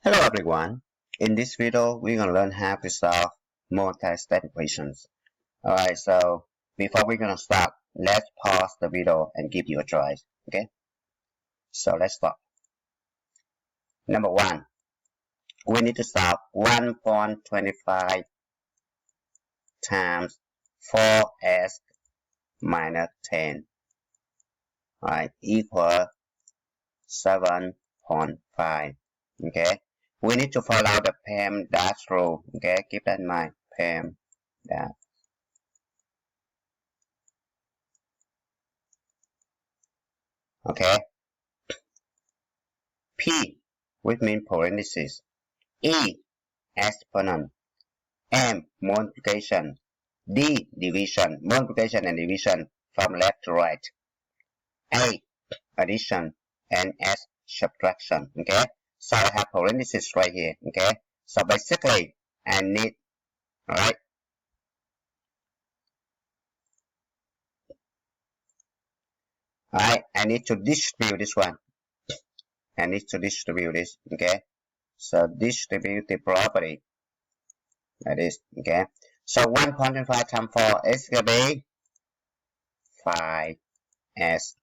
Hello everyone. In this video, we're gonna learn how to solve multi-step equations. Alright, so before we're gonna start, let's pause the video and give you a try. Okay? So let's start. Number one, we need to solve 1.25 times 4s minus 10. Alright, equal 7.5. Okay? We need to follow the PEMDAS rule. Okay, keep that in mind. PEMDAS. Okay. P, which means parentheses. E, exponent. M, multiplication. D, division. Multiplication and division from left to right. A, addition. And S, subtraction. Okay. So I have parentheses right here. Okay. So basically, I need, alright. Alright, I need to distribute this one. I need to distribute this. Okay. So distribute the property. That is, okay. So 1.5 times 4 is going to be 5s.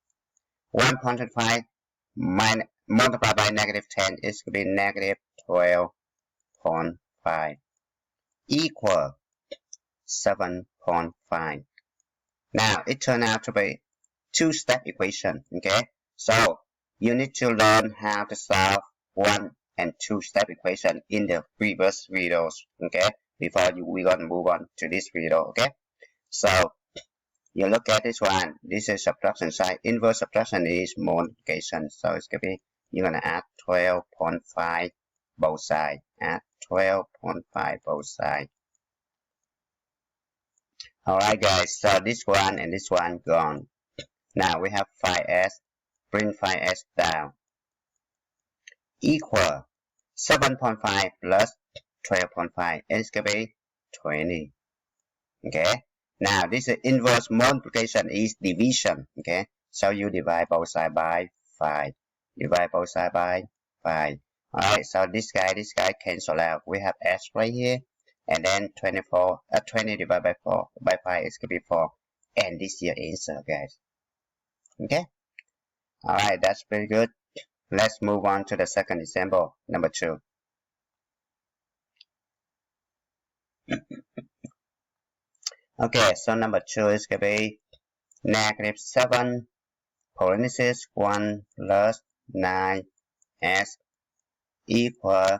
1.5 multiplied by negative 10 is going to be negative 12.5 equal 7.5. Now it turned out to be two-step equation. Okay, so you need to learn how to solve one and two-step equation in the previous videos. Okay, before we're gonna move on to this video. Okay, so you look at this one. This is subtraction side. Inverse subtraction is multiplication. So it's gonna be you're gonna add 12.5 both sides. Add 12.5 both sides. Alright guys, so this one and this one gone. Now we have 5s. Bring 5s down. Equal 7.5 plus 12.5. It's gonna be 20. Okay. Now this is inverse multiplication is division. Okay. So you divide both sides by 5. Divide both sides by 5. Alright, so this guy cancel out. We have s right here. And then 20 divided by 4 by 5 is going to be 4. And this is your answer, guys. Okay. Alright, that's pretty good. Let's move on to the second example, number 2. Okay, so number 2 is going to be negative 7 parenthesis 1 plus 9s equal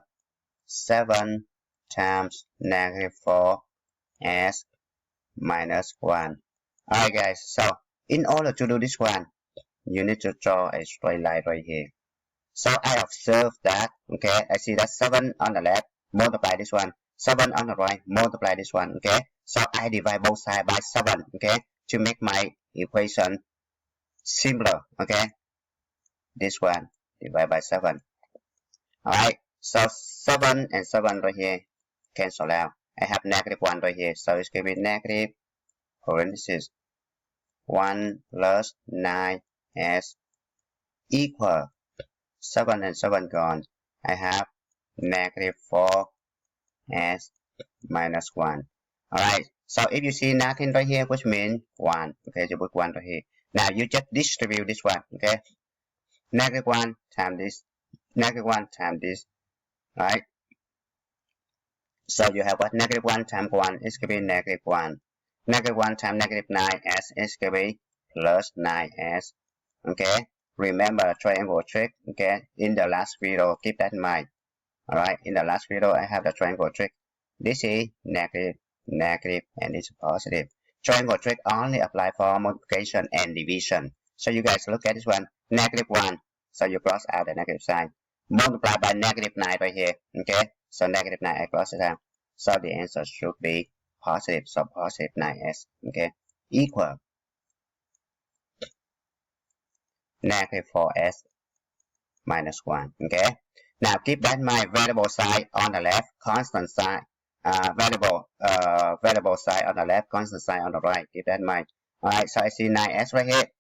7 times negative 4s minus 1. Alright guys, so in order to do this one, you need to draw a straight line right here. So I observe that, okay, I see that 7 on the left, multiply this one, 7 on the right, multiply this one, okay. So I divide both sides by 7, okay, to make my equation simpler, okay. This one, divide by 7. Alright, so 7 and 7 right here, cancel out. I have negative 1 right here, so it's going to be negative, parenthesis, 1 plus 9s equal 7 and 7 gone. I have negative 4s minus 1. Alright, so if you see nothing right here, which means 1. Okay, you put 1 right here. Now you just distribute this one. Okay, negative 1 times this, negative 1 times this. Alright, so you have what? Negative 1 times 1 is going to be negative 1. Negative 1 times negative 9s is going to be plus 9s. Okay, remember triangle trick. Okay, in the last video, keep that in mind. Alright, in the last video, I have the triangle trick. This is negative, negative, and it's positive. Triangle trick only apply for multiplication and division. So you guys look at this one, negative 1. So you cross out the negative sign. Multiply by negative 9 right here. Okay, so negative 9, I cross it out. So the answer should be positive. So positive 9s. Okay, equal negative 4s minus 1. Okay. Now keep that in mind, variable side on the left, constant side, variable side on the left, constant side on the right. Keep that in mind. Alright, so I see 9s right here.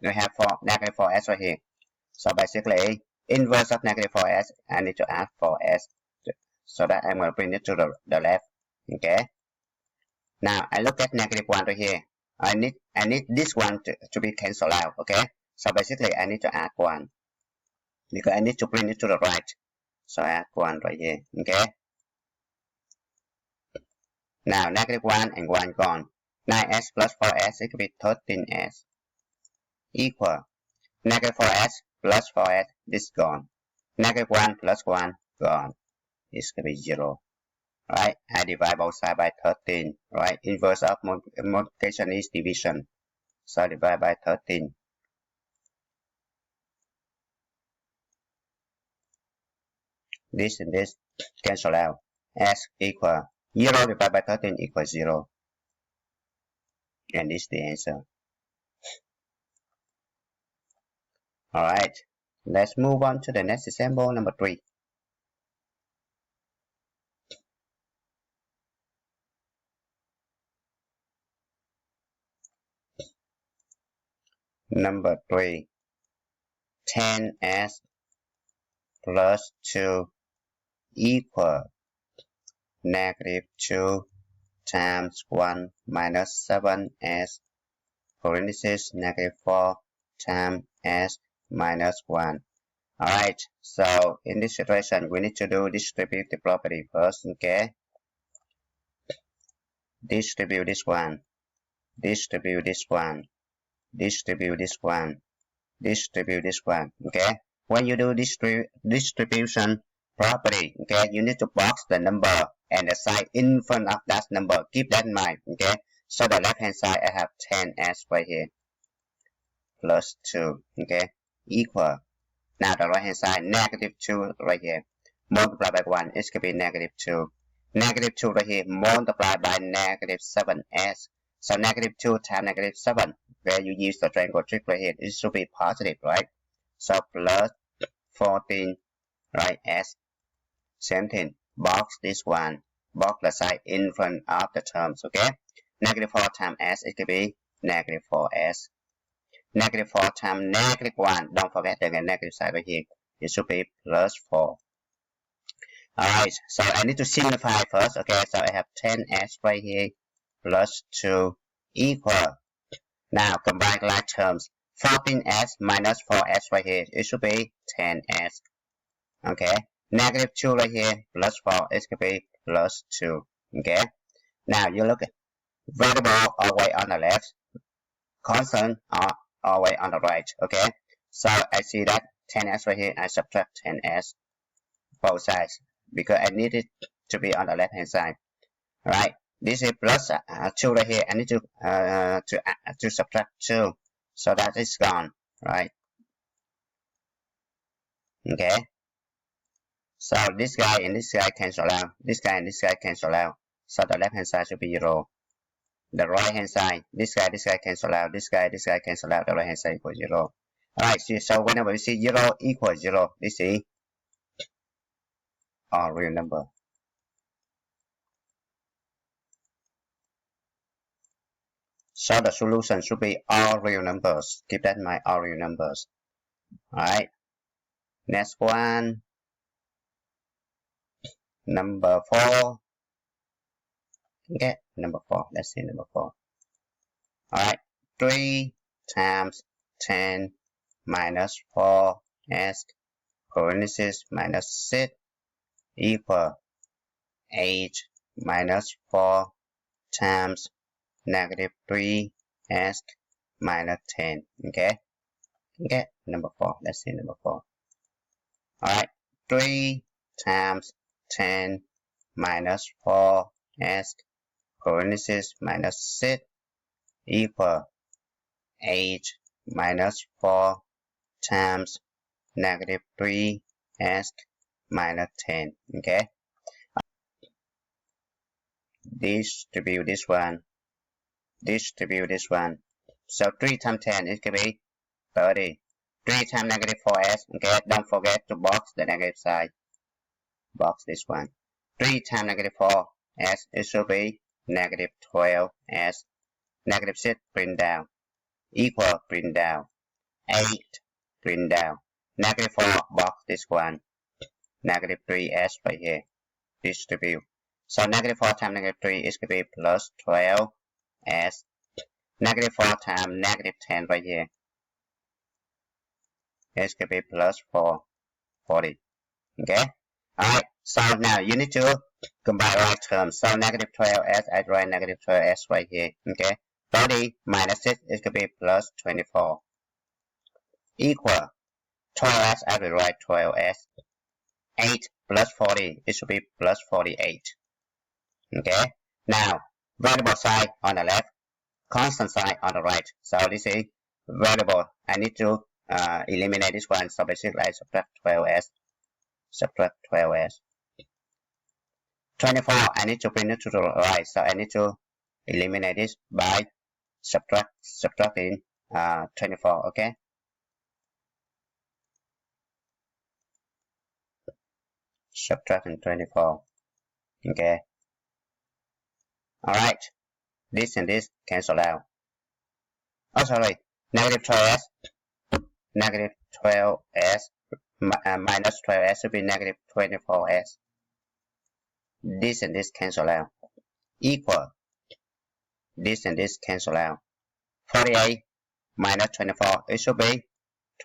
We have negative 4s right here. So basically, inverse of negative 4s, I need to add 4s. So that I'm going to bring it to the left. Okay. Now I look at negative 1 right here. I need this one to be cancelled out. Okay. So basically I need to add 1 because I need to bring it to the right. So I add 1 right here. Okay. Now negative 1 and 1 gone. 9s plus 4s it could be 13s equal negative 4s plus 4s, this gone. Negative 1 plus 1 gone. It's going to be 0. Right? I divide both sides by 13. Right? Inverse of multiplication is division. So I divide by 13. This and this cancel out. S equal 0 divided by 13 equals 0. And this is the answer. Alright. Let's move on to the next example, number 3. Number 3. 10s plus 2 equal negative 2 times 1 minus 7s parenthesis negative 4 times s minus 1. Alright, so in this situation we need to do distributive property first. Okay, distribute this one, distribute this one, distribute this one, distribute this one. Okay, when you do distribution property, okay, you need to box the number and the sign in front of that number. Keep that in mind. Okay, so the left hand side I have 10s right here plus 2. Okay, equal. Now the right hand side negative 2 right here multiplied by 1, it's going to be negative 2. Negative 2 right here multiplied by negative 7s. So negative 2 times negative 7, where you use the triangle trick right here, it should be positive, right? So plus 14, right, s. Same thing, box this one, box the side in front of the terms. Okay, negative 4 times s, it could be negative 4s. Negative 4 times negative 1, don't forget the negative side right here, it should be plus 4. Alright, so I need to simplify first. Okay, so I have 10s right here plus 2 equal. Now combine like terms. 14s minus 4s right here, it should be 10s. Okay, negative 2 right here plus 4, it could be plus 2. Okay, now you look at variable all the way on the left, constant all the way on the right. Okay, so I see that 10s right here, I subtract 10s both sides because I need it to be on the left hand side. Right, this is plus 2 right here. I need to subtract 2, so that is gone. Right. Okay, so this guy and this guy cancel out, this guy and this guy cancel out, so the left hand side should be 0. The right hand side, this guy cancel out, this guy cancel out, the right hand side equals 0. Alright, so whenever we see 0 equals 0, this is a real number. So the solution should be all real numbers. Keep that in mind, all real numbers. Alright, next one, number 4. Okay, number 4, let's see number 4. Alright, 3 times 10 minus 4s parenthesis minus 6 equal 8 minus 4 times negative 3s minus 10. Okay, number 4, let's see number 4. Alright, 3 times 10 minus 4s parenthesis minus 6 equal 8 minus 4 times negative 3s minus 10. Okay, distribute this one, distribute this one. So 3 times 10, it could be 30. 3 times negative 4s. Okay, don't forget to box the negative side. Box this one. 3 times negative 4s, it should be negative 12s. Negative 6, bring down. Equal, bring down. 8, bring down. negative 4 box this one, negative 3s right here, distribute. So negative 4 times negative 3 is going to be plus 12s. Negative 4 times negative 10 right here. It's going to be plus 4, 40. Okay? Alright, so now you need to combine right terms. So negative 12s, I write negative 12s right here. Okay? 30 minus 6 is going to be plus 24. Equal 12s, I will write 12s. 8 plus 40, it should be plus 48. Okay? Now, variable side on the left, constant sign on the right. So this is variable. I need to eliminate this one. So basically I subtract 12s. Subtract 12s. 24, I need to bring it to the right. So I need to eliminate this by subtracting 24. Okay. Subtracting 24. Okay. Alright. This and this cancel out. Oh, sorry. Negative 12s. Negative 12s minus 12s will be negative 24s. This and this cancel out. Equal. This and this cancel out. 48 minus 24, it should be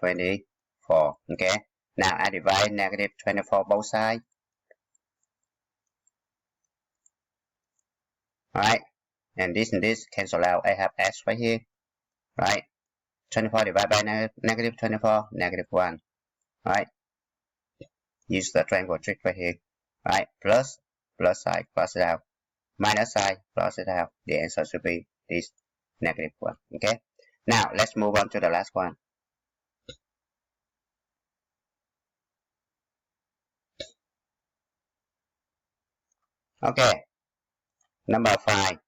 24. Okay. Now I divide negative 24 both sides. Alright. And this cancel out. I have s right here. Right. 24 divided by negative 24, negative 1. Right. Use the triangle trick right here. Right. Plus side, cross it out. Minus side, cross it out. The answer should be this negative 1. Okay. Now let's move on to the last one. Okay. Number 5.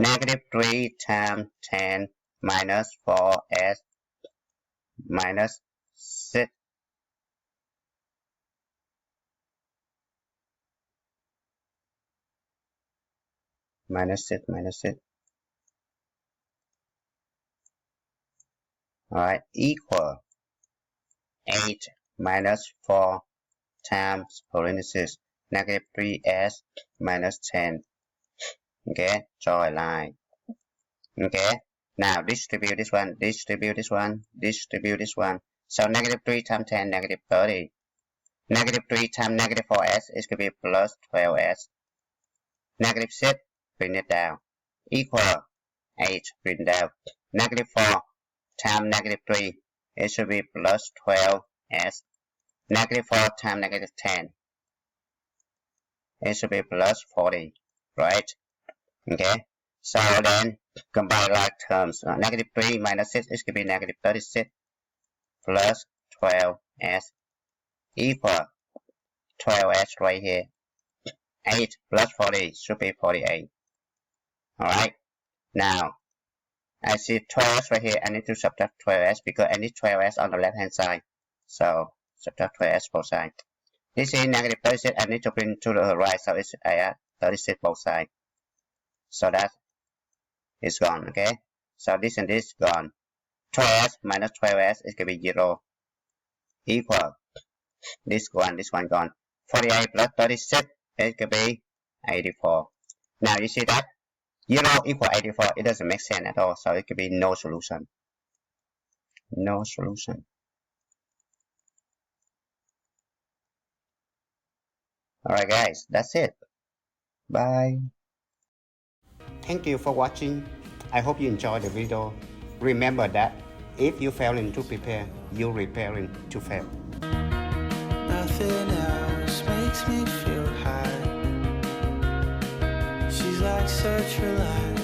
Negative 3 times 10 minus 4s minus 6 minus 6. Alright, equal 8 minus 4 times parenthesis negative 3s minus 10. Okay, draw a line. Okay, now distribute this one, distribute this one, distribute this one. So negative 3 times 10, negative 30. Negative 3 times negative 4s is going to be plus 12s. Negative 6, bring it down. Equal 8, bring down. Negative 4 times negative 3, it should be plus 12s. Negative 4 times negative 10, it should be plus 40, right? Okay, so then combine like terms. Negative 3 minus 6 is going to be negative 36 plus 12s equal 12s right here. 8 plus 40 should be 48. Alright, now I see 12s right here. I need to subtract 12s because I need 12s on the left hand side. So subtract 12s both sides. This is negative 36. I need to bring to the right, so it's I add 36 both sides. So that is gone. Okay, so this and this gone. 12s minus 12s is going to be 0 equal this one gone. 48 plus 36 is going to be 84. Now you see that 0 equal 84, it doesn't make sense at all, so it could be no solution. No solution. Alright guys, that's it. Bye. Thank you for watching. I hope you enjoyed the video. Remember that if you failing to prepare, you're preparing to fail. Nothing else makes me feel high. She's like such a lie.